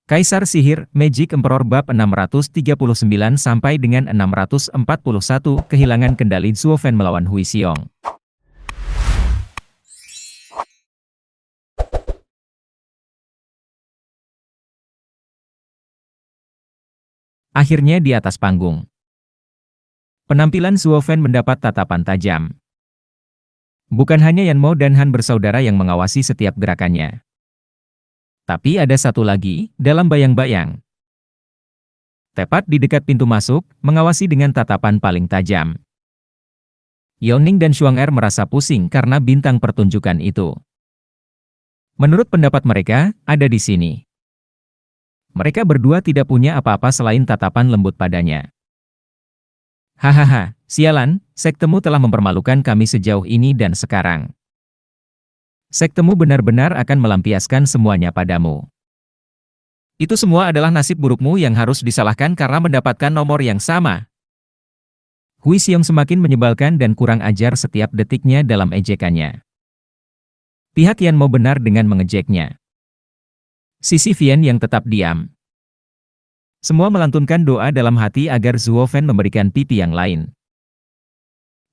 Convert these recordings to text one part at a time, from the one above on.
Kaisar Sihir, Magic Emperor bab 639 sampai dengan 641 kehilangan kendali Zuo Fan melawan Hui Xiong. Akhirnya di atas panggung. Penampilan Zuo Fan mendapat tatapan tajam. Bukan hanya Yan Mo dan Han bersaudara yang mengawasi setiap gerakannya. Tapi ada satu lagi, dalam bayang-bayang. Tepat di dekat pintu masuk, mengawasi dengan tatapan paling tajam. Yao Ning dan Shuang Er merasa pusing karena bintang pertunjukan itu. Menurut pendapat mereka, ada di sini. Mereka berdua tidak punya apa-apa selain tatapan lembut padanya. Hahaha, sialan, sektemu telah mempermalukan kami sejauh ini dan sekarang. Sektemu benar-benar akan melampiaskan semuanya padamu. Itu semua adalah nasib burukmu yang harus disalahkan karena mendapatkan nomor yang sama. Hui Xiong semakin menyebalkan dan kurang ajar setiap detiknya dalam ejekannya. Pihak Yan Mo benar dengan mengejeknya. Sisi Vian yang tetap diam. Semua melantunkan doa dalam hati agar Zuo Fan memberikan pipi yang lain.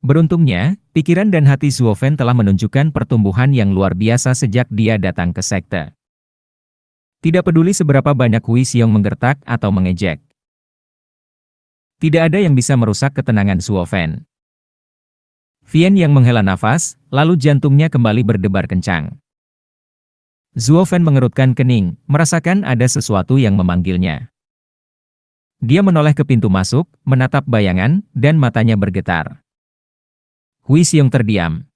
Beruntungnya, pikiran dan hati Zuo Fan telah menunjukkan pertumbuhan yang luar biasa sejak dia datang ke sekte. Tidak peduli seberapa banyak Hui Xiong menggertak atau mengejek. Tidak ada yang bisa merusak ketenangan Zuo Fan. Vian yang menghela nafas, lalu jantungnya kembali berdebar kencang. Zuo Fan mengerutkan kening, merasakan ada sesuatu yang memanggilnya. Dia menoleh ke pintu masuk, menatap bayangan, dan matanya bergetar. Hui Xiong terdiam.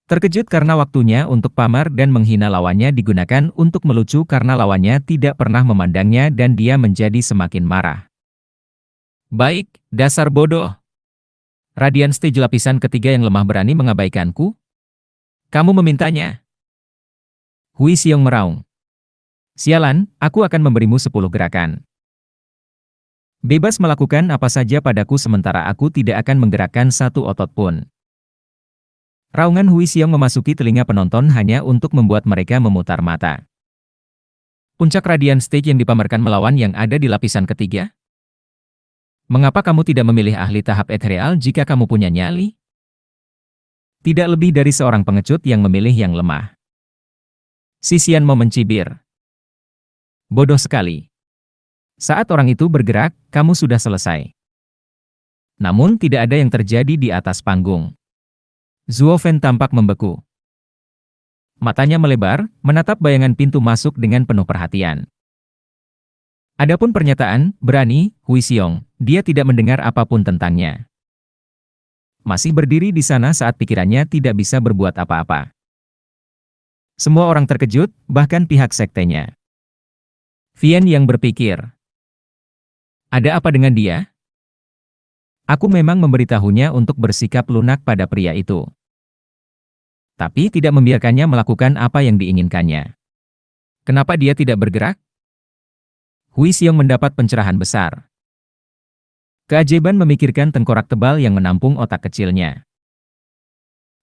Terkejut karena waktunya untuk pamar dan menghina lawannya digunakan untuk melucu karena lawannya tidak pernah memandangnya dan dia menjadi semakin marah. Baik, dasar bodoh. Radiant Stage lapisan ketiga yang lemah berani mengabaikanku? Kamu memintanya? Hui Xiong meraung. Sialan, aku akan memberimu 10 gerakan. Bebas melakukan apa saja padaku sementara aku tidak akan menggerakkan satu otot pun. Raungan Hui Xiong memasuki telinga penonton hanya untuk membuat mereka memutar mata. Puncak Radiant Stage yang dipamerkan melawan yang ada di lapisan ketiga? Mengapa kamu tidak memilih ahli tahap ethereal jika kamu punya nyali? Tidak lebih dari seorang pengecut yang memilih yang lemah. Sisian mau mencibir. Bodoh sekali. Saat orang itu bergerak, kamu sudah selesai. Namun tidak ada yang terjadi di atas panggung. Zuo Fan tampak membeku. Matanya melebar, menatap bayangan pintu masuk dengan penuh perhatian. Adapun pernyataan, berani, Hui Xiong, dia tidak mendengar apapun tentangnya. Masih berdiri di sana saat pikirannya tidak bisa berbuat apa-apa. Semua orang terkejut, bahkan pihak sektenya. Vian yang berpikir. Ada apa dengan dia? Aku memang memberitahunya untuk bersikap lunak pada pria itu. Tapi tidak membiarkannya melakukan apa yang diinginkannya. Kenapa dia tidak bergerak? Hui Xiong mendapat pencerahan besar. Keajaiban memikirkan tengkorak tebal yang menampung otak kecilnya.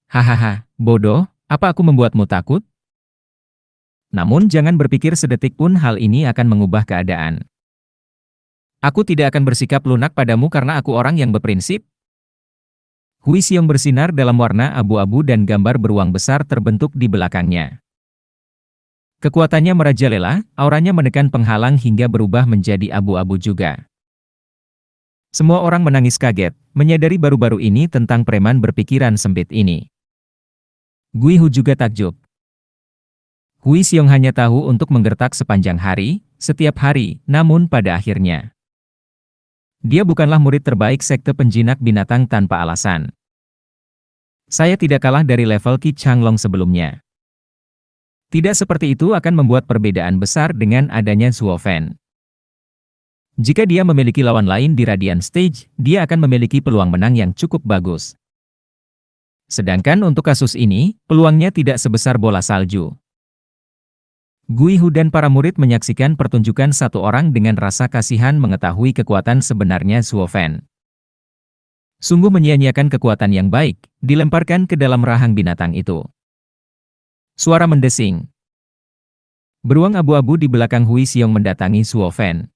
Hahaha, bodoh, apa aku membuatmu takut? Namun jangan berpikir sedetik pun hal ini akan mengubah keadaan. Aku tidak akan bersikap lunak padamu karena aku orang yang berprinsip. Hui Xiong bersinar dalam warna abu-abu dan gambar beruang besar terbentuk di belakangnya. Kekuatannya merajalela, auranya menekan penghalang hingga berubah menjadi abu-abu juga. Semua orang menangis kaget, menyadari baru-baru ini tentang preman berpikiran sempit ini. Gui Hu juga takjub. Hui Xiong hanya tahu untuk menggertak sepanjang hari, setiap hari, namun pada akhirnya. Dia bukanlah murid terbaik sekte penjinak binatang tanpa alasan. Saya tidak kalah dari level Qi Changlong sebelumnya. Tidak seperti itu akan membuat perbedaan besar dengan adanya Zuo Fan. Jika dia memiliki lawan lain di Radiant Stage, dia akan memiliki peluang menang yang cukup bagus. Sedangkan untuk kasus ini, peluangnya tidak sebesar bola salju. Gui Hu dan para murid menyaksikan pertunjukan satu orang dengan rasa kasihan mengetahui kekuatan sebenarnya Zuo Fan. Sungguh menyia-nyiakan kekuatan yang baik, dilemparkan ke dalam rahang binatang itu. Suara mendesing. Beruang abu-abu di belakang Hui Xiong mendatangi Suo Fan.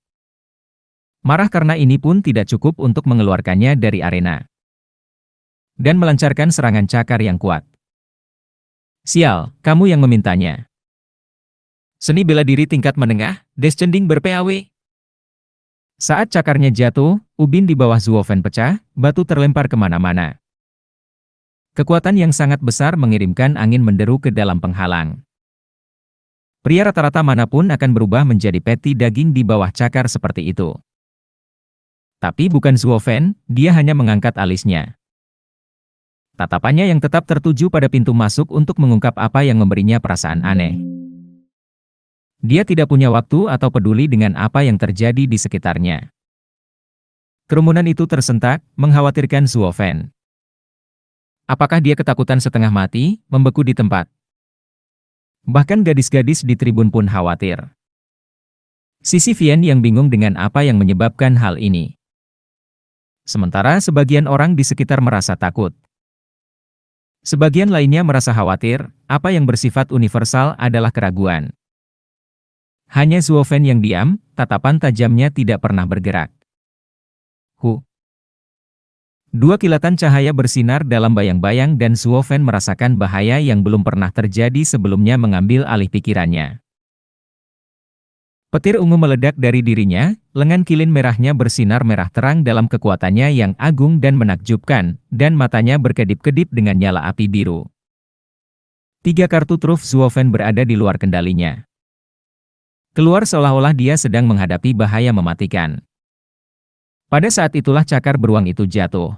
Marah karena ini pun tidak cukup untuk mengeluarkannya dari arena. Dan melancarkan serangan cakar yang kuat. Sial, kamu yang memintanya. Seni bela diri tingkat menengah, descending ber-PAW. Saat cakarnya jatuh, ubin di bawah Suo Fan pecah, batu terlempar kemana-mana. Kekuatan yang sangat besar mengirimkan angin menderu ke dalam penghalang. Pria rata-rata manapun akan berubah menjadi peti daging di bawah cakar seperti itu. Tapi bukan Suo Fan, dia hanya mengangkat alisnya. Tatapannya yang tetap tertuju pada pintu masuk untuk mengungkap apa yang memberinya perasaan aneh. Dia tidak punya waktu atau peduli dengan apa yang terjadi di sekitarnya. Kerumunan itu tersentak, mengkhawatirkan Suo Fan. Apakah dia ketakutan setengah mati, membeku di tempat? Bahkan gadis-gadis di tribun pun khawatir. Sisi Vian yang bingung dengan apa yang menyebabkan hal ini. Sementara sebagian orang di sekitar merasa takut. Sebagian lainnya merasa khawatir, apa yang bersifat universal adalah keraguan. Hanya Suo Fan yang diam, tatapan tajamnya tidak pernah bergerak. Dua kilatan cahaya bersinar dalam bayang-bayang dan Suo Fan merasakan bahaya yang belum pernah terjadi sebelumnya mengambil alih pikirannya. Petir ungu meledak dari dirinya, lengan kilin merahnya bersinar merah terang dalam kekuatannya yang agung dan menakjubkan, dan matanya berkedip-kedip dengan nyala api biru. 3 kartu truf Suo Fan berada di luar kendalinya. Keluar seolah-olah dia sedang menghadapi bahaya mematikan. Pada saat itulah cakar beruang itu jatuh.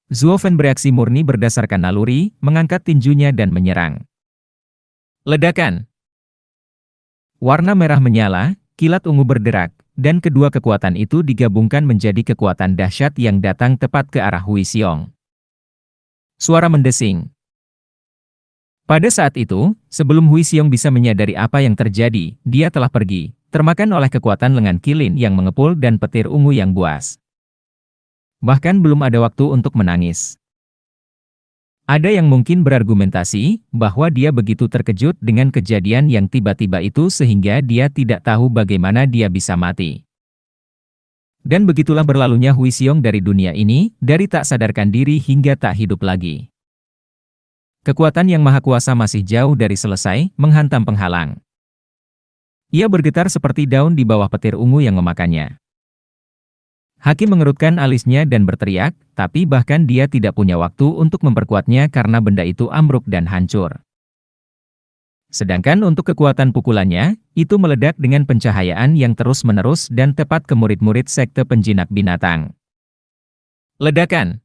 Suo Fan bereaksi murni berdasarkan naluri, mengangkat tinjunya dan menyerang. Ledakan. Warna merah menyala, kilat ungu berderak, dan kedua kekuatan itu digabungkan menjadi kekuatan dahsyat yang datang tepat ke arah Hui Xiong. Suara mendesing. Pada saat itu, sebelum Hui Xiong bisa menyadari apa yang terjadi, dia telah pergi, termakan oleh kekuatan lengan kilin yang mengepul dan petir ungu yang buas. Bahkan belum ada waktu untuk menangis. Ada yang mungkin berargumentasi bahwa dia begitu terkejut dengan kejadian yang tiba-tiba itu sehingga dia tidak tahu bagaimana dia bisa mati. Dan begitulah berlalunya Hui Xiong dari dunia ini, dari tak sadarkan diri hingga tak hidup lagi. Kekuatan yang maha kuasa masih jauh dari selesai, menghantam penghalang. Ia bergetar seperti daun di bawah petir ungu yang memakannya. Hakim mengerutkan alisnya dan berteriak, tapi bahkan dia tidak punya waktu untuk memperkuatnya karena benda itu ambruk dan hancur. Sedangkan untuk kekuatan pukulannya, itu meledak dengan pencahayaan yang terus-menerus dan tepat ke murid-murid sekte penjinak binatang. Ledakan.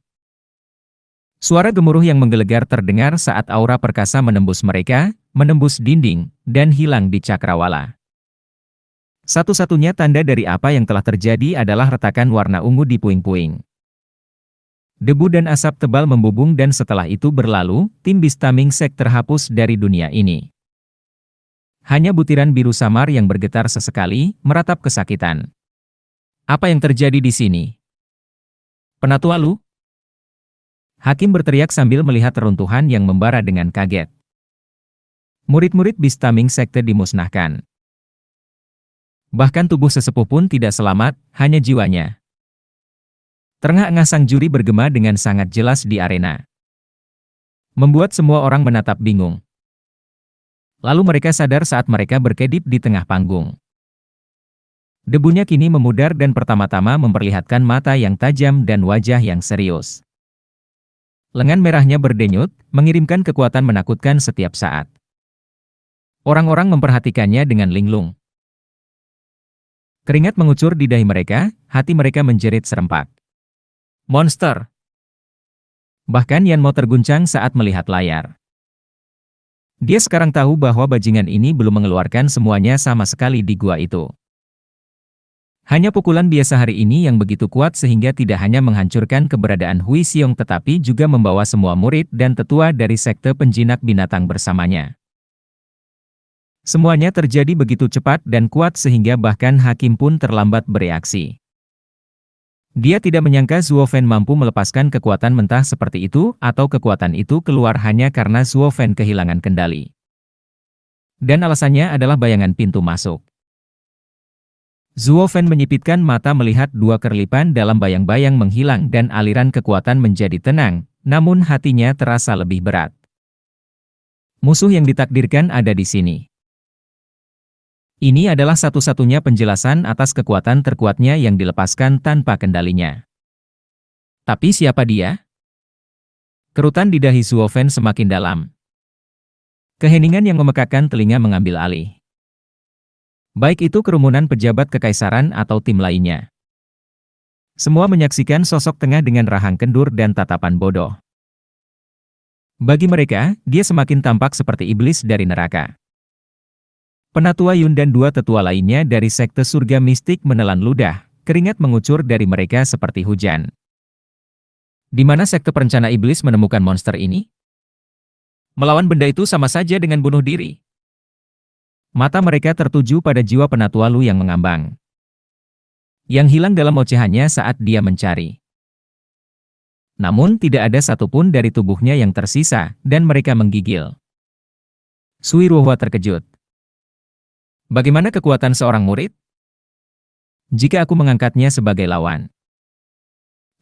Suara gemuruh yang menggelegar terdengar saat aura perkasa menembus mereka, menembus dinding, dan hilang di cakrawala. Satu-satunya tanda dari apa yang telah terjadi adalah retakan warna ungu di puing-puing. Debu dan asap tebal membubung dan setelah itu berlalu, tim Bistaming Sek terhapus dari dunia ini. Hanya butiran biru samar yang bergetar sesekali, meratap kesakitan. Apa yang terjadi di sini? Penatua Lu? Hakim berteriak sambil melihat reruntuhan yang membara dengan kaget. Murid-murid Bistaming Sekte dimusnahkan. Bahkan tubuh sesepuh pun tidak selamat, hanya jiwanya. Terengah-engah sang juri bergema dengan sangat jelas di arena. Membuat semua orang menatap bingung. Lalu mereka sadar saat mereka berkedip di tengah panggung. Debunya kini memudar dan pertama-tama memperlihatkan mata yang tajam dan wajah yang serius. Lengan merahnya berdenyut, mengirimkan kekuatan menakutkan setiap saat. Orang-orang memperhatikannya dengan linglung. Keringat mengucur di dahi mereka, hati mereka menjerit serempak. Monster! Bahkan Yan Mo terguncang saat melihat layar. Dia sekarang tahu bahwa bajingan ini belum mengeluarkan semuanya sama sekali di gua itu. Hanya pukulan biasa hari ini yang begitu kuat sehingga tidak hanya menghancurkan keberadaan Hui Xiong tetapi juga membawa semua murid dan tetua dari sekte penjinak binatang bersamanya. Semuanya terjadi begitu cepat dan kuat sehingga bahkan hakim pun terlambat bereaksi. Dia tidak menyangka Suo Fan mampu melepaskan kekuatan mentah seperti itu atau kekuatan itu keluar hanya karena Suo Fan kehilangan kendali. Dan alasannya adalah bayangan pintu masuk. Zuo Fen menyipitkan mata melihat dua kerlipan dalam bayang-bayang menghilang dan aliran kekuatan menjadi tenang, namun hatinya terasa lebih berat. Musuh yang ditakdirkan ada di sini. Ini adalah satu-satunya penjelasan atas kekuatan terkuatnya yang dilepaskan tanpa kendalinya. Tapi siapa dia? Kerutan di dahi Zuo Fen semakin dalam. Keheningan yang memekakkan telinga mengambil alih. Baik itu kerumunan pejabat kekaisaran atau tim lainnya. Semua menyaksikan sosok tengah dengan rahang kendur dan tatapan bodoh. Bagi mereka, dia semakin tampak seperti iblis dari neraka. Penatua Yun dan dua tetua lainnya dari sekte surga mistik menelan ludah, keringat mengucur dari mereka seperti hujan. Di mana sekte perencana iblis menemukan monster ini? Melawan benda itu sama saja dengan bunuh diri. Mata mereka tertuju pada jiwa penatua Lu yang mengambang. Yang hilang dalam ocehannya saat dia mencari. Namun tidak ada satupun dari tubuhnya yang tersisa, dan mereka menggigil. Sui Ruohua terkejut. Bagaimana kekuatan seorang murid? Jika aku mengangkatnya sebagai lawan,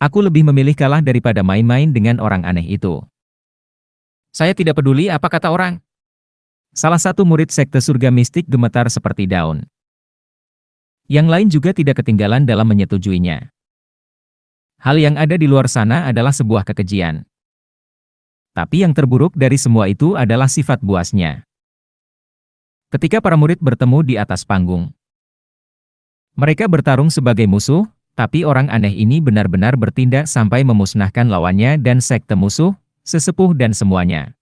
aku lebih memilih kalah daripada main-main dengan orang aneh itu. Saya tidak peduli apa kata orang. Salah satu murid sekte surga mistik gemetar seperti daun. Yang lain juga tidak ketinggalan dalam menyetujuinya. Hal yang ada di luar sana adalah sebuah kekejian. Tapi yang terburuk dari semua itu adalah sifat buasnya. Ketika para murid bertemu di atas panggung, mereka bertarung sebagai musuh, tapi orang aneh ini benar-benar bertindak sampai memusnahkan lawannya dan sekte musuh, sesepuh dan semuanya.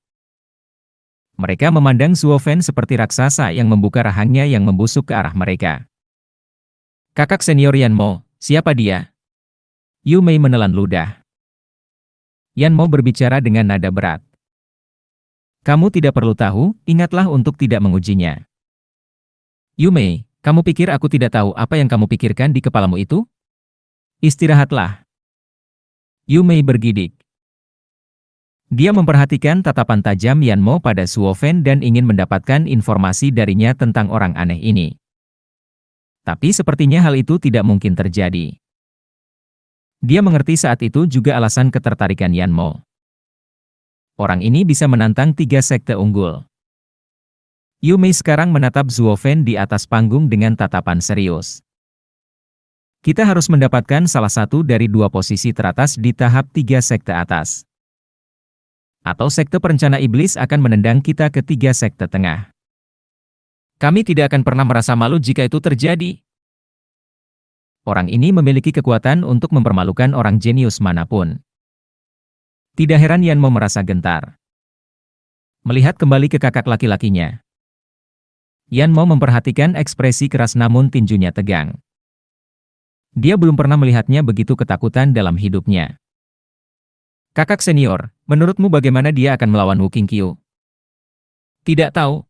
Mereka memandang Zuo Fen seperti raksasa yang membuka rahangnya yang membusuk ke arah mereka. Kakak senior Yan Mo, siapa dia? Yu Mei menelan ludah. Yan Mo berbicara dengan nada berat. Kamu tidak perlu tahu, ingatlah untuk tidak mengujinya. Yu Mei, kamu pikir aku tidak tahu apa yang kamu pikirkan di kepalamu itu? Istirahatlah. Yu Mei bergidik. Dia memperhatikan tatapan tajam Yan Mo pada Zuo Fen dan ingin mendapatkan informasi darinya tentang orang aneh ini. Tapi sepertinya hal itu tidak mungkin terjadi. Dia mengerti saat itu juga alasan ketertarikan Yan Mo. Orang ini bisa menantang 3 sekte unggul. Yu Mei sekarang menatap Zuo Fen di atas panggung dengan tatapan serius. Kita harus mendapatkan salah satu dari 2 posisi teratas di tahap 3 sekte atas. Atau sekte perencana iblis akan menendang kita ke 3 sekte tengah. Kami tidak akan pernah merasa malu jika itu terjadi. Orang ini memiliki kekuatan untuk mempermalukan orang jenius manapun. Tidak heran Yan Mo merasa gentar. Melihat kembali ke kakak laki-lakinya. Yan Mo memperhatikan ekspresi keras namun tinjunya tegang. Dia belum pernah melihatnya begitu ketakutan dalam hidupnya. Kakak senior, menurutmu bagaimana dia akan melawan Wu Qingqiu? Tidak tahu.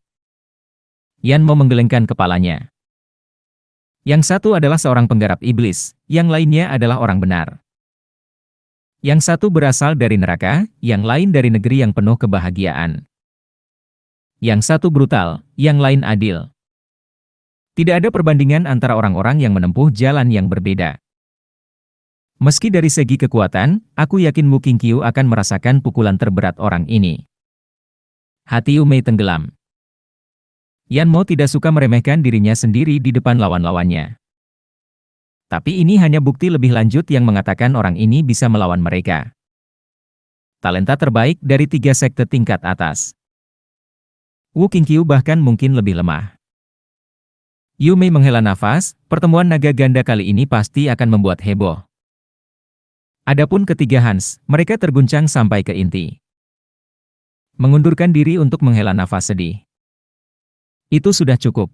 Yan Mo menggelengkan kepalanya. Yang satu adalah seorang penggarap iblis, yang lainnya adalah orang benar. Yang satu berasal dari neraka, yang lain dari negeri yang penuh kebahagiaan. Yang satu brutal, yang lain adil. Tidak ada perbandingan antara orang-orang yang menempuh jalan yang berbeda. Meski dari segi kekuatan, aku yakin Wu Qingqiu akan merasakan pukulan terberat orang ini. Hati Yu Mei tenggelam. Yan Mo tidak suka meremehkan dirinya sendiri di depan lawan-lawannya. Tapi ini hanya bukti lebih lanjut yang mengatakan orang ini bisa melawan mereka. Talenta terbaik dari 3 sekte tingkat atas. Wu Qingqiu bahkan mungkin lebih lemah. Yu Mei menghela nafas, pertemuan naga ganda kali ini pasti akan membuat heboh. Adapun ketiga Hans, mereka terguncang sampai ke inti. Mengundurkan diri untuk menghela nafas sedih. Itu sudah cukup.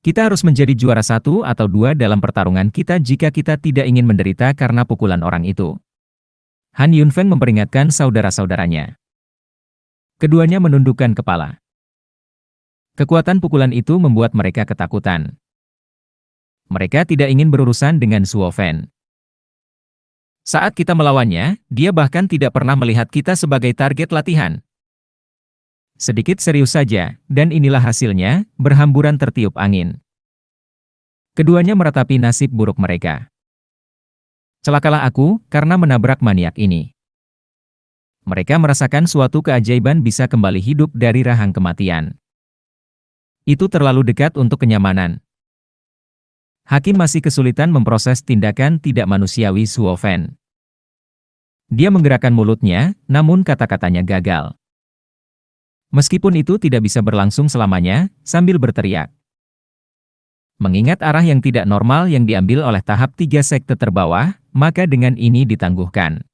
Kita harus menjadi juara 1 atau 2 dalam pertarungan kita jika kita tidak ingin menderita karena pukulan orang itu. Han Yunfeng memperingatkan saudara-saudaranya. Keduanya menundukkan kepala. Kekuatan pukulan itu membuat mereka ketakutan. Mereka tidak ingin berurusan dengan Zuo Fen. Saat kita melawannya, dia bahkan tidak pernah melihat kita sebagai target latihan. Sedikit serius saja, dan inilah hasilnya, berhamburan tertiup angin. Keduanya meratapi nasib buruk mereka. Celakalah aku, karena menabrak maniak ini. Mereka merasakan suatu keajaiban bisa kembali hidup dari rahang kematian. Itu terlalu dekat untuk kenyamanan. Hakim masih kesulitan memproses tindakan tidak manusiawi Suofen. Dia menggerakkan mulutnya, namun kata-katanya gagal. Meskipun itu tidak bisa berlangsung selamanya, sambil berteriak. Mengingat arah yang tidak normal yang diambil oleh tahap 3 sekte terbawah, maka dengan ini ditangguhkan.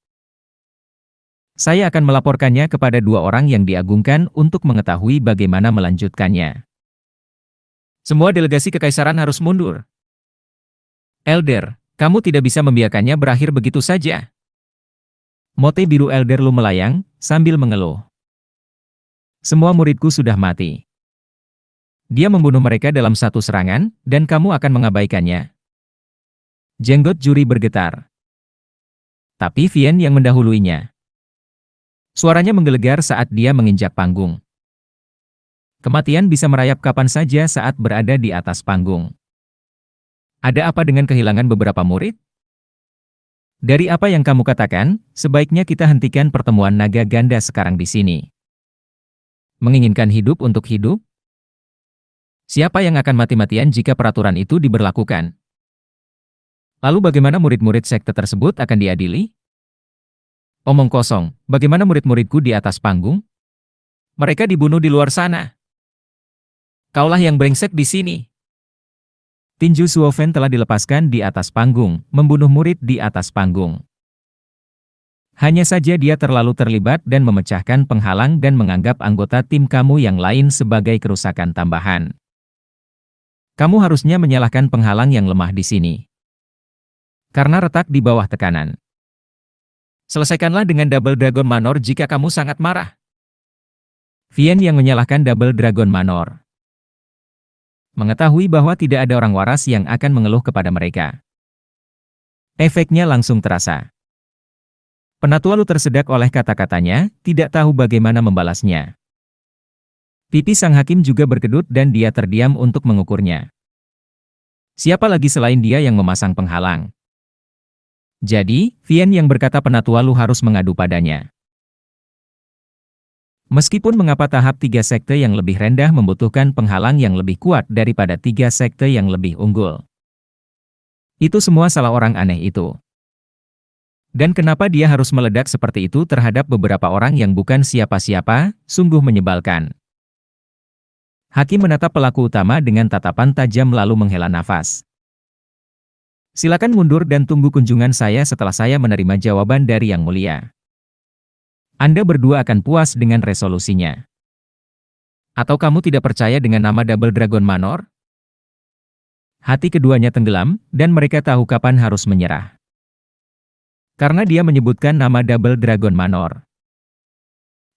Saya akan melaporkannya kepada 2 orang yang diagungkan untuk mengetahui bagaimana melanjutkannya. Semua delegasi kekaisaran harus mundur. Elder, kamu tidak bisa membiarkannya berakhir begitu saja. Mote biru Elder Lu melayang, sambil mengeluh. Semua muridku sudah mati. Dia membunuh mereka dalam satu serangan, dan kamu akan mengabaikannya. Jenggot juri bergetar. Tapi Vian yang mendahuluinya. Suaranya menggelegar saat dia menginjak panggung. Kematian bisa merayap kapan saja saat berada di atas panggung. Ada apa dengan kehilangan beberapa murid? Dari apa yang kamu katakan, sebaiknya kita hentikan pertemuan naga ganda sekarang di sini. Menginginkan hidup untuk hidup? Siapa yang akan mati-matian jika peraturan itu diberlakukan? Lalu bagaimana murid-murid sekte tersebut akan diadili? Omong kosong, bagaimana murid-muridku di atas panggung? Mereka dibunuh di luar sana. Kaulah yang brengsek di sini. Tinju Suofen telah dilepaskan di atas panggung, membunuh murid di atas panggung. Hanya saja dia terlalu terlibat dan memecahkan penghalang dan menganggap anggota tim kamu yang lain sebagai kerusakan tambahan. Kamu harusnya menyalahkan penghalang yang lemah di sini. Karena retak di bawah tekanan. Selesaikanlah dengan Double Dragon Manor jika kamu sangat marah. Vian yang menyalahkan Double Dragon Manor. Mengetahui bahwa tidak ada orang waras yang akan mengeluh kepada mereka. Efeknya langsung terasa. Penatua Lu tersedak oleh kata-katanya, tidak tahu bagaimana membalasnya. Pipi sang hakim juga berkedut dan dia terdiam untuk mengukurnya. Siapa lagi selain dia yang memasang penghalang? Jadi, Vian yang berkata Penatua Lu harus mengadu padanya. Meskipun mengapa tahap 3 sekte yang lebih rendah membutuhkan penghalang yang lebih kuat daripada 3 sekte yang lebih unggul. Itu semua salah orang aneh itu. Dan kenapa dia harus meledak seperti itu terhadap beberapa orang yang bukan siapa-siapa, sungguh menyebalkan. Hakim menatap pelaku utama dengan tatapan tajam lalu menghela nafas. Silakan mundur dan tunggu kunjungan saya setelah saya menerima jawaban dari Yang Mulia. Anda berdua akan puas dengan resolusinya. Atau kamu tidak percaya dengan nama Double Dragon Manor? Hati keduanya tenggelam, dan mereka tahu kapan harus menyerah. Karena dia menyebutkan nama Double Dragon Manor.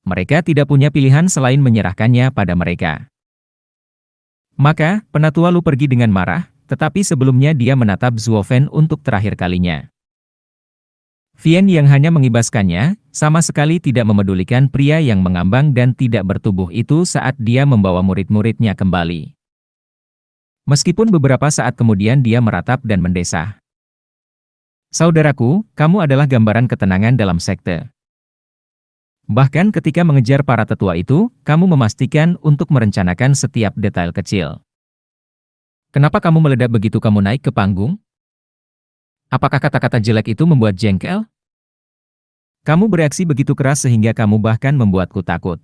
Mereka tidak punya pilihan selain menyerahkannya pada mereka. Maka, Penatua Lu pergi dengan marah, tetapi sebelumnya dia menatap Suofen untuk terakhir kalinya. Vian yang hanya mengibaskannya, sama sekali tidak memedulikan pria yang mengambang dan tidak bertubuh itu saat dia membawa murid-muridnya kembali. Meskipun beberapa saat kemudian dia meratap dan mendesah. Saudaraku, kamu adalah gambaran ketenangan dalam sekte. Bahkan ketika mengejar para tetua itu, kamu memastikan untuk merencanakan setiap detail kecil. Kenapa kamu meledak begitu kamu naik ke panggung? Apakah kata-kata jelek itu membuat jengkel? Kamu bereaksi begitu keras sehingga kamu bahkan membuatku takut.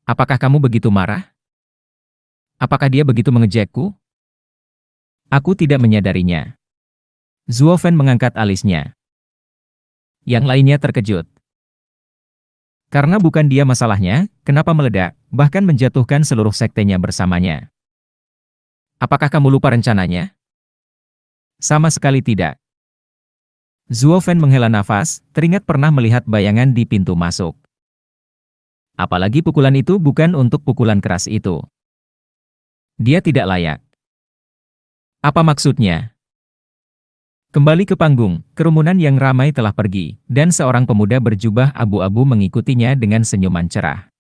Apakah kamu begitu marah? Apakah dia begitu mengejekku? Aku tidak menyadarinya. Suofen mengangkat alisnya. Yang lainnya terkejut. Karena bukan dia masalahnya, kenapa meledak, bahkan menjatuhkan seluruh sektenya bersamanya. Apakah kamu lupa rencananya? Sama sekali tidak. Suofen menghela nafas, teringat pernah melihat bayangan di pintu masuk. Apalagi pukulan itu bukan untuk pukulan keras itu. Dia tidak layak. Apa maksudnya? Kembali ke panggung, kerumunan yang ramai telah pergi, dan seorang pemuda berjubah abu-abu mengikutinya dengan senyuman cerah.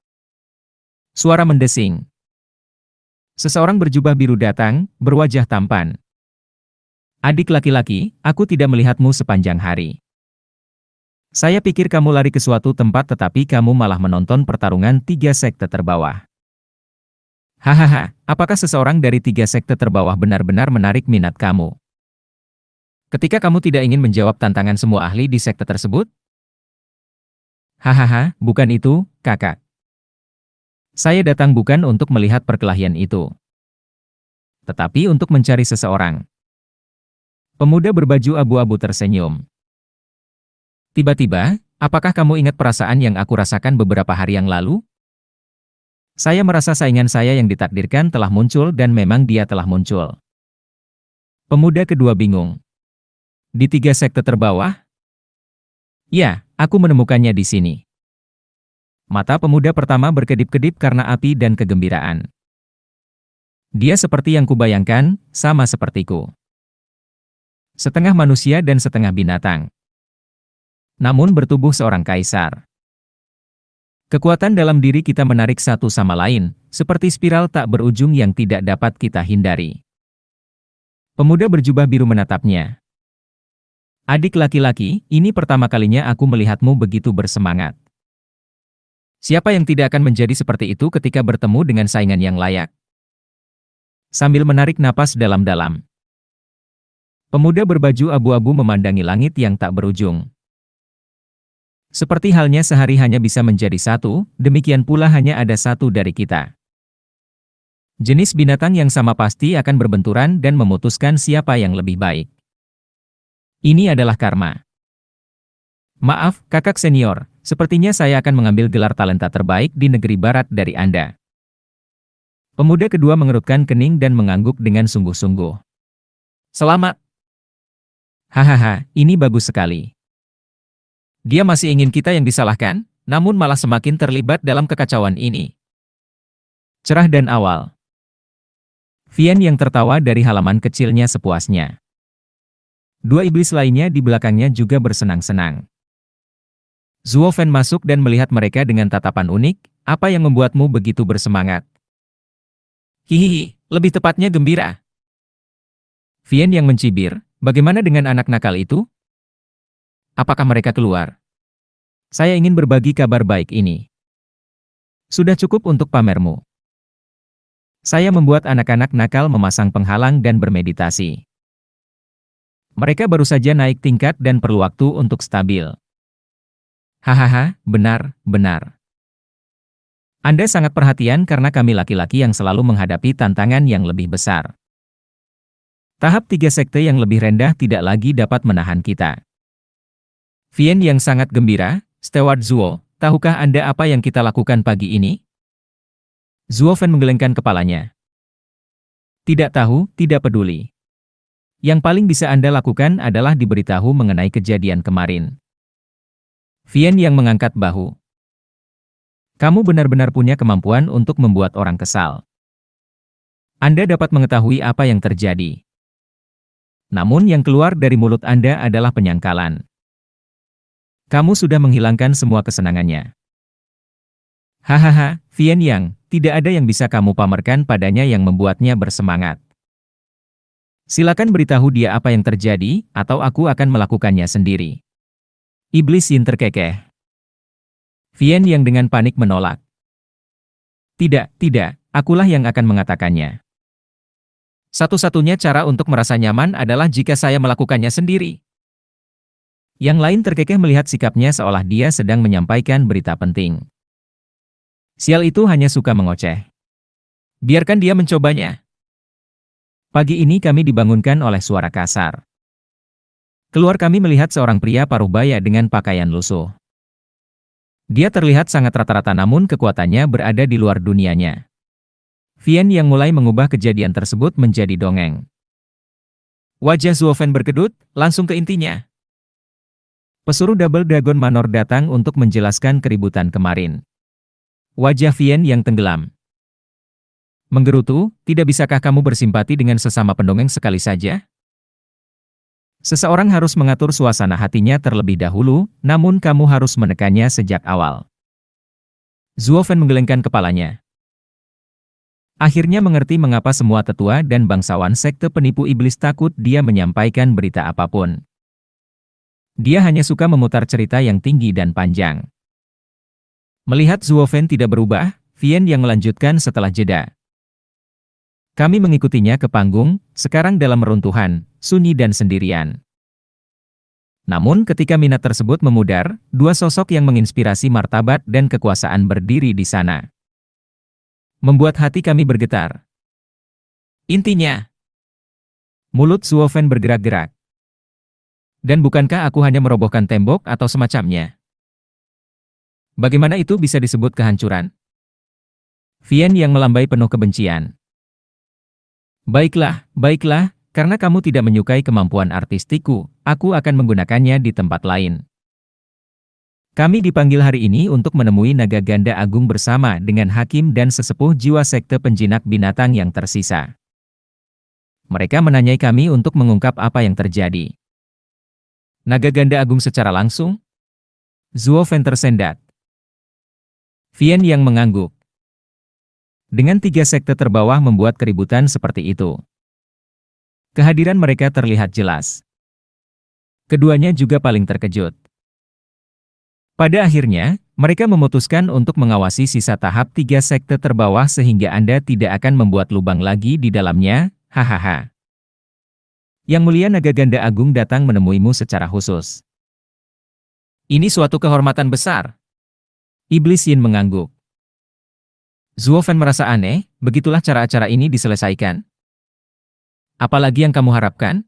Suara mendesing. Seseorang berjubah biru datang, berwajah tampan. Adik laki-laki, aku tidak melihatmu sepanjang hari. Saya pikir kamu lari ke suatu tempat tetapi kamu malah menonton pertarungan 3 sekte terbawah. Hahaha, apakah seseorang dari 3 sekte terbawah benar-benar menarik minat kamu? Ketika kamu tidak ingin menjawab tantangan semua ahli di sekte tersebut? Hahaha, bukan itu, kakak. Saya datang bukan untuk melihat perkelahian itu, tetapi untuk mencari seseorang. Pemuda berbaju abu-abu tersenyum. Tiba-tiba, apakah kamu ingat perasaan yang aku rasakan beberapa hari yang lalu? Saya merasa saingan saya yang ditakdirkan telah muncul dan memang dia telah muncul. Pemuda kedua bingung. Di 3 sekte terbawah? Ya, aku menemukannya di sini. Mata pemuda pertama berkedip-kedip karena api dan kegembiraan. Dia seperti yang kubayangkan, sama sepertiku. Setengah manusia dan setengah binatang. Namun bertubuh seorang kaisar. Kekuatan dalam diri kita menarik satu sama lain, seperti spiral tak berujung yang tidak dapat kita hindari. Pemuda berjubah biru menatapnya. Adik laki-laki, ini pertama kalinya aku melihatmu begitu bersemangat. Siapa yang tidak akan menjadi seperti itu ketika bertemu dengan saingan yang layak? Sambil menarik napas dalam-dalam, pemuda berbaju abu-abu memandangi langit yang tak berujung. Seperti halnya sehari hanya bisa menjadi satu, demikian pula hanya ada satu dari kita. Jenis binatang yang sama pasti akan berbenturan dan memutuskan siapa yang lebih baik. Ini adalah karma. Maaf, kakak senior, sepertinya saya akan mengambil gelar talenta terbaik di negeri barat dari Anda. Pemuda kedua mengerutkan kening dan mengangguk dengan sungguh-sungguh. Selamat. Hahaha, ini bagus sekali. Dia masih ingin kita yang disalahkan, namun malah semakin terlibat dalam kekacauan ini. Cerah dan awal. Vian yang tertawa dari halaman kecilnya sepuasnya. Dua iblis lainnya di belakangnya juga bersenang-senang. Zuo Fen masuk dan melihat mereka dengan tatapan unik, apa yang membuatmu begitu bersemangat? Hihihi, lebih tepatnya gembira. Vian yang mencibir, bagaimana dengan anak nakal itu? Apakah mereka keluar? Saya ingin berbagi kabar baik ini. Sudah cukup untuk pamermu. Saya membuat anak-anak nakal memasang penghalang dan bermeditasi. Mereka baru saja naik tingkat dan perlu waktu untuk stabil. Hahaha, benar, benar. Anda sangat perhatian karena kami laki-laki yang selalu menghadapi tantangan yang lebih besar. Tahap 3 sekte yang lebih rendah tidak lagi dapat menahan kita. Vian yang sangat gembira, Steward Zuo, tahukah Anda apa yang kita lakukan pagi ini? Zuo Fen menggelengkan kepalanya. Tidak tahu, tidak peduli. Yang paling bisa Anda lakukan adalah diberitahu mengenai kejadian kemarin. Vian yang mengangkat bahu. Kamu benar-benar punya kemampuan untuk membuat orang kesal. Anda dapat mengetahui apa yang terjadi. Namun yang keluar dari mulut Anda adalah penyangkalan. Kamu sudah menghilangkan semua kesenangannya. Hahaha, Vian Yang, tidak ada yang bisa kamu pamerkan padanya yang membuatnya bersemangat. Silakan beritahu dia apa yang terjadi, atau aku akan melakukannya sendiri. Iblis Yin terkekeh. Vian yang dengan panik menolak. Tidak, tidak, akulah yang akan mengatakannya. Satu-satunya cara untuk merasa nyaman adalah jika saya melakukannya sendiri. Yang lain terkekeh melihat sikapnya seolah dia sedang menyampaikan berita penting. Sial itu hanya suka mengoceh. Biarkan dia mencobanya. Pagi ini kami dibangunkan oleh suara kasar. Keluar kami melihat seorang pria paruh baya dengan pakaian lusuh. Dia terlihat sangat rata-rata namun kekuatannya berada di luar dunianya. Vian yang mulai mengubah kejadian tersebut menjadi dongeng. Wajah Zuo Fen berkedut, langsung ke intinya. Pesuruh Double Dragon Manor datang untuk menjelaskan keributan kemarin. Wajah Vian yang tenggelam. Menggerutu, tidak bisakah kamu bersimpati dengan sesama pendongeng sekali saja? Seseorang harus mengatur suasana hatinya terlebih dahulu, namun kamu harus menekannya sejak awal. Zuo Fen menggelengkan kepalanya. Akhirnya mengerti mengapa semua tetua dan bangsawan sekte penipu iblis takut dia menyampaikan berita apapun. Dia hanya suka memutar cerita yang tinggi dan panjang. Melihat Zuo Fen tidak berubah, Vian yang melanjutkan setelah jeda. Kami mengikutinya ke panggung, sekarang dalam meruntuhan, sunyi dan sendirian. Namun ketika minat tersebut memudar, dua sosok yang menginspirasi martabat dan kekuasaan berdiri di sana. Membuat hati kami bergetar. Intinya, mulut Zuo Fen bergerak-gerak. Dan bukankah aku hanya merobohkan tembok atau semacamnya? Bagaimana itu bisa disebut kehancuran? Vian yang melambai penuh kebencian. Baiklah, baiklah, karena kamu tidak menyukai kemampuan artistikku, aku akan menggunakannya di tempat lain. Kami dipanggil hari ini untuk menemui naga ganda agung bersama dengan hakim dan sesepuh jiwa sekte penjinak binatang yang tersisa. Mereka menanyai kami untuk mengungkap apa yang terjadi. Naga ganda agung secara langsung? Zuo Fen tersendat. Vian yang mengangguk. Dengan tiga sekte terbawah membuat keributan seperti itu. Kehadiran mereka terlihat jelas. Keduanya juga paling terkejut. Pada akhirnya, mereka memutuskan untuk mengawasi sisa tahap tiga sekte terbawah sehingga Anda tidak akan membuat lubang lagi di dalamnya, hahaha. Yang mulia naga ganda agung datang menemuimu secara khusus. Ini suatu kehormatan besar. Iblis Yin mengangguk. Zuo Fen merasa aneh, begitulah cara acara ini diselesaikan. Apalagi yang kamu harapkan?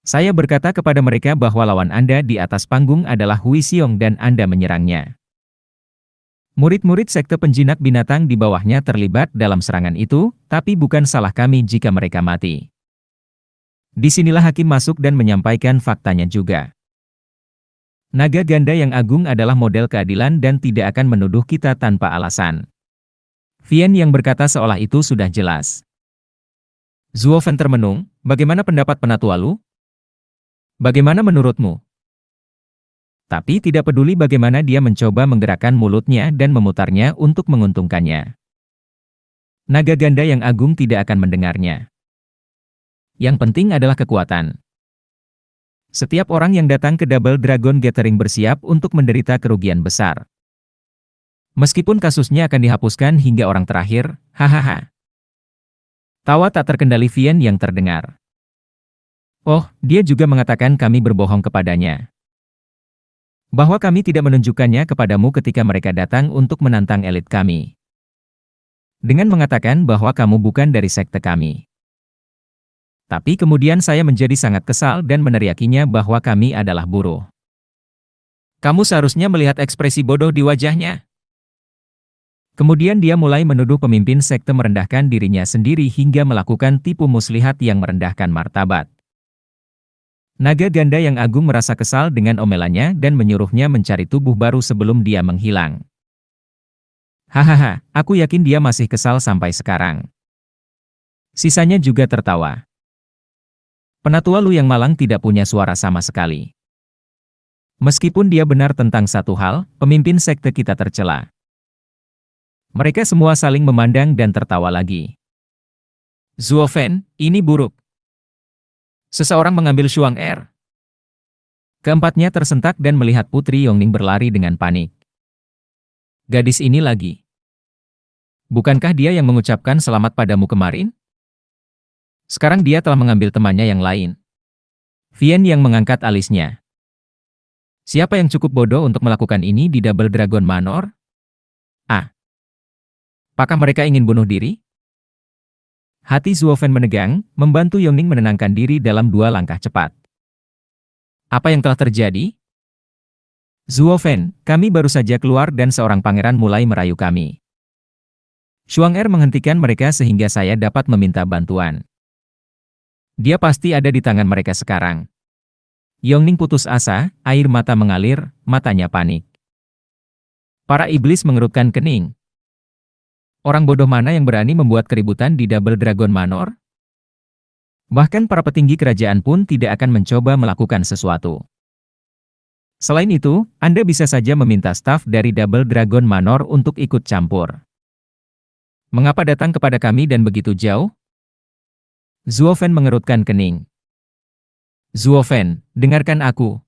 Saya berkata kepada mereka bahwa lawan Anda di atas panggung adalah Hui Xiong dan Anda menyerangnya. Murid-murid sekte penjinak binatang di bawahnya terlibat dalam serangan itu, tapi bukan salah kami jika mereka mati. Disinilah hakim masuk dan menyampaikan faktanya juga. Naga ganda yang agung adalah model keadilan dan tidak akan menuduh kita tanpa alasan. Vian yang berkata seolah itu sudah jelas. Zuo Fen termenung, bagaimana pendapat penatua Lu? Bagaimana menurutmu? Tapi tidak peduli bagaimana dia mencoba menggerakkan mulutnya dan memutarnya untuk menguntungkannya. Naga ganda yang agung tidak akan mendengarnya. Yang penting adalah kekuatan. Setiap orang yang datang ke Double Dragon Gathering bersiap untuk menderita kerugian besar. Meskipun kasusnya akan dihapuskan hingga orang terakhir, hahaha. Tawa tak terkendali Vian yang terdengar. Oh, dia juga mengatakan kami berbohong kepadanya. Bahwa kami tidak menunjukkannya kepadamu ketika mereka datang untuk menantang elit kami. Dengan mengatakan bahwa kamu bukan dari sekte kami. Tapi kemudian saya menjadi sangat kesal dan meneriakinya bahwa kami adalah buruh. Kamu seharusnya melihat ekspresi bodoh di wajahnya. Kemudian dia mulai menuduh pemimpin sekte merendahkan dirinya sendiri hingga melakukan tipu muslihat yang merendahkan martabat. Naga ganda yang agung merasa kesal dengan omelannya dan menyuruhnya mencari tubuh baru sebelum dia menghilang. Hahaha, aku yakin dia masih kesal sampai sekarang. Sisanya juga tertawa. Penatua Lu yang malang tidak punya suara sama sekali. Meskipun dia benar tentang satu hal, pemimpin sekte kita tercela. Mereka semua saling memandang dan tertawa lagi. Zuo Fen, ini buruk. Seseorang mengambil Shuang Er. Keempatnya tersentak dan melihat Putri Yongning berlari dengan panik. Gadis ini lagi. Bukankah dia yang mengucapkan selamat padamu kemarin? Sekarang dia telah mengambil temannya yang lain. Vian yang mengangkat alisnya. Siapa yang cukup bodoh untuk melakukan ini di Double Dragon Manor? Apakah mereka ingin bunuh diri? Hati Zuo Fen menegang, membantu Yongning menenangkan diri dalam 2 langkah cepat. Apa yang telah terjadi? Zuo Fen, kami baru saja keluar dan seorang pangeran mulai merayu kami. Shuang Er menghentikan mereka sehingga saya dapat meminta bantuan. Dia pasti ada di tangan mereka sekarang. Yongning putus asa, air mata mengalir, matanya panik. Para iblis mengerutkan kening. Orang bodoh mana yang berani membuat keributan di Double Dragon Manor? Bahkan para petinggi kerajaan pun tidak akan mencoba melakukan sesuatu. Selain itu, Anda bisa saja meminta staf dari Double Dragon Manor untuk ikut campur. Mengapa datang kepada kami dan begitu jauh? Zuo Fen mengerutkan kening. Zuo Fen, dengarkan aku.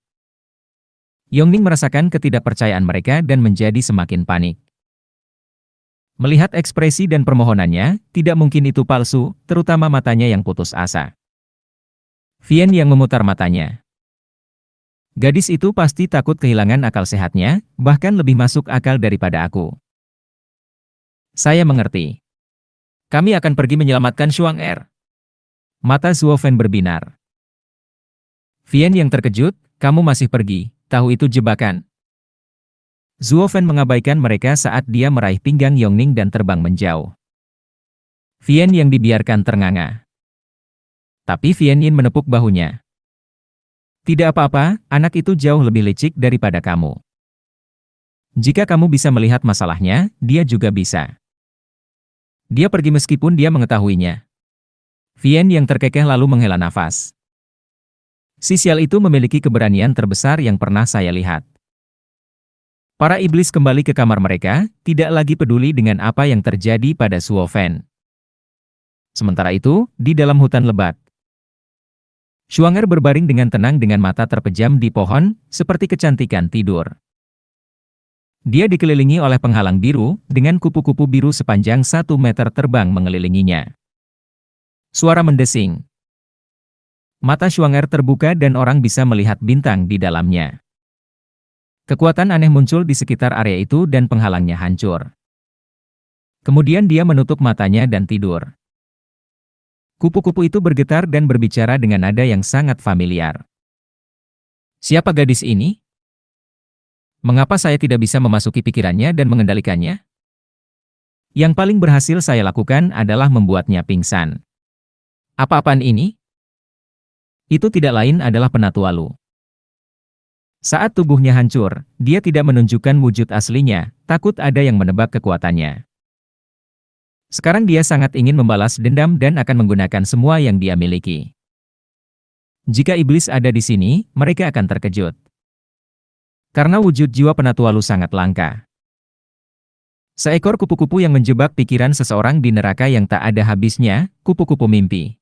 Yongning merasakan ketidakpercayaan mereka dan menjadi semakin panik. Melihat ekspresi dan permohonannya, tidak mungkin itu palsu, terutama matanya yang putus asa. Vian yang memutar matanya. Gadis itu pasti takut kehilangan akal sehatnya, bahkan lebih masuk akal daripada aku. Saya mengerti. Kami akan pergi menyelamatkan Shuang Er. Mata Zuo Fen berbinar. Vian yang terkejut, kamu masih pergi, tahu itu jebakan. Zuo Fen mengabaikan mereka saat dia meraih pinggang Yongning dan terbang menjauh. Vian yang dibiarkan ternganga. Tapi Vian Yin menepuk bahunya. Tidak apa-apa, anak itu jauh lebih licik daripada kamu. Jika kamu bisa melihat masalahnya, dia juga bisa. Dia pergi meskipun dia mengetahuinya. Vian yang terkekeh lalu menghela nafas. Si sial itu memiliki keberanian terbesar yang pernah saya lihat. Para iblis kembali ke kamar mereka, tidak lagi peduli dengan apa yang terjadi pada Zuo Fen. Sementara itu, di dalam hutan lebat, Shuang Er berbaring dengan tenang dengan mata terpejam di pohon, seperti kecantikan tidur. Dia dikelilingi oleh penghalang biru, dengan kupu-kupu biru sepanjang 1 meter terbang mengelilinginya. Suara mendesing. Mata Shuang Er terbuka dan orang bisa melihat bintang di dalamnya. Kekuatan aneh muncul di sekitar area itu dan penghalangnya hancur. Kemudian dia menutup matanya dan tidur. Kupu-kupu itu bergetar dan berbicara dengan nada yang sangat familiar. Siapa gadis ini? Mengapa saya tidak bisa memasuki pikirannya dan mengendalikannya? Yang paling berhasil saya lakukan adalah membuatnya pingsan. Apa-apaan ini? Itu tidak lain adalah Penatua Lu. Saat tubuhnya hancur, dia tidak menunjukkan wujud aslinya, takut ada yang menebak kekuatannya. Sekarang dia sangat ingin membalas dendam dan akan menggunakan semua yang dia miliki. Jika iblis ada di sini, mereka akan terkejut. Karena wujud jiwa Penatua Lu sangat langka. Seekor kupu-kupu yang menjebak pikiran seseorang di neraka yang tak ada habisnya, kupu-kupu mimpi.